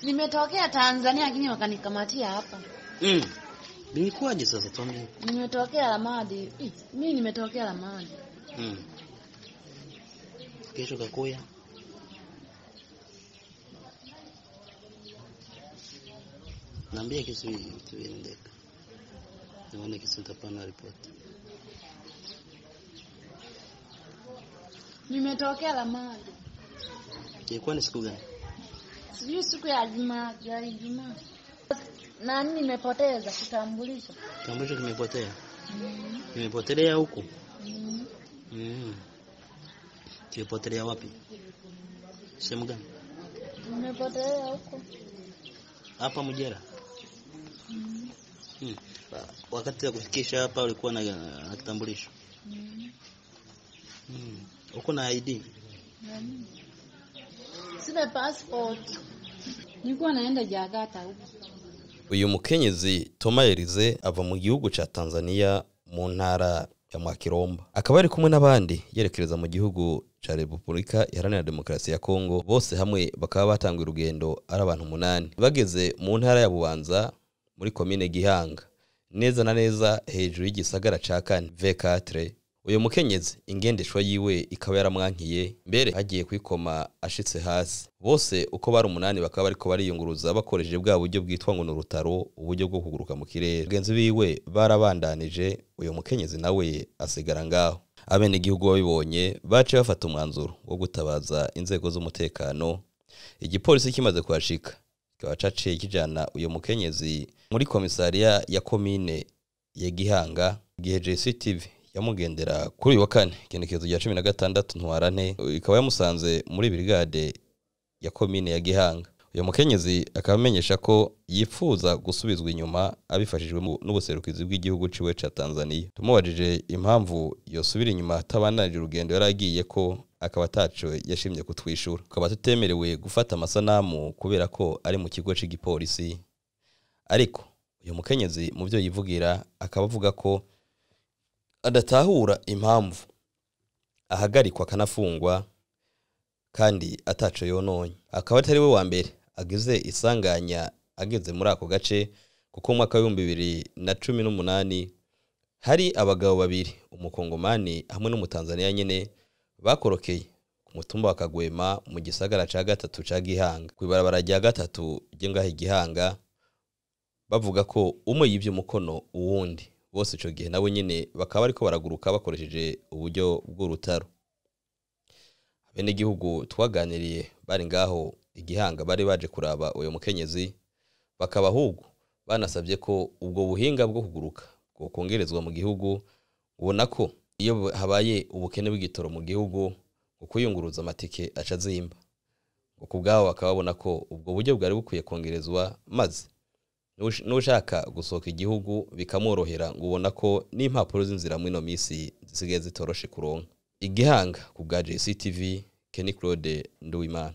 Nimetokea Tanzania lakini wakanikamatia hapa. Bilikuwaje sasa tuambie? Nimetokea Lamadi. Mimi nimetokea Lamadi. Kesho kakoya. Naambia kisu tuendeka. Naona kisu tapana report. Nimetokea Lamadi. Ilikuwa ni siku gani? Sijui siku ya Ijumaa. Na nimepoteza kitambulisho. Kitambulisho kimepotea. Kimepotelea huko. Kimepotelea wapi? Sehemu gani? Nimepotelea huko. Hapa Mjera. Wakati ya kufikisha hapa ulikuwa na kitambulisho. Uko na ID? Sina passport. Nilikuwa naenda Jagata huko. Uyu mukenyezi Toma Elize ava mu gihugu ca Tanzania mu ntara ya Mwakiromba. Akaba ari kumwe n'abandi yerekereza mu gihugu ca Republika Iharanira Demokarasi ya Kongo. Bose hamwe bakaba batangwa urugendo ari abantu 8. Bageze mu ntara ya Bubanza muri commune Gihanga. Neza na neza hejuru y'igisagara ca Kane V4. Uyu mukenyezi ingendeshwa yiwe ikaba yaramwankiye mbere hagiye kwikoma ashitse hasi. Bose uko bari 8 bakaba bariko bariyunguruza bakoresheje bwa buryo bwitwa ngo n'urutaro, uburyo bwo kuguruka mu kirere. Genzi biwe barabandanije, uyu mukenyezi nawe asigara ngaho. Abene igihugu babibonye bace bafata umwanzuro wo gutabaza inzego z'umutekano. Igipolisi kimaze kuhashika kikaba caciye kijana uyu mukenyezi muri komisariya ya komine ya Gihanga. Gihe JCTV yamugendera kuri uyu wa kane igenekerezo rya 16 ntwarante ikaba yamusanze muri brigade ya komine ya Gihanga. Uyu mukenyezi akamenyesha ko yifuza gusubizwa inyuma abifashijwe n'ubuserukizi bw'igihugu ciwe ca Tanzania. Tumubajije impamvu yosubira inyuma atabananije urugendo yaragiye ko akaba ataco yashimye kutwishura. Akaba tutemerewe gufata amasanamu kubera ko ari mu kigo c'igipolisi. Ariko uyu mukenyezi mu byo yivugira akaba avuga ko adatahura impamvu ahagarikwa kanafungwa kandi ataco yononye. Akaba atari we wa mbere agize isanganya ageze muri ako gace, kuko mu mwaka wa 2018 hari abagabo babiri, umukongomani hamwe n'umutanzania nyene bakorokeye ku mutumba wa Kagwema mu gisagara ca gatatu ca Gihanga, kwibarabara rya gatatu ryengahe Gihanga, bavuga ko umwe yivye umukono uwundi. Bose ico gihe nawe nyene bakaba ariko baraguruka bakoresheje uburyo bw'urutaro. Abene igihugu twaganiriye bari ngaho Igihanga bari baje kuraba uyu mukenyezi, bakaba ahubwo banasabye ko ubwo buhinga bwo kuguruka bwo kongerezwa mu gihugu. Ubona ko iyo habaye ubukene bw'igitoro mu gihugu ukuyunguruza amatike acazimba, uko bwaho bakabona ko ubwo buryo bwari bukwiye kongerezwa, maze nushaka gusohoka igihugu bikamworohera. ngo ubona ko n'impapuro z'inzira mu ino misi zisigaye zitoroshe kuronka. Igihanga ku bwa JCTV, Kenny Claude Nduwimana.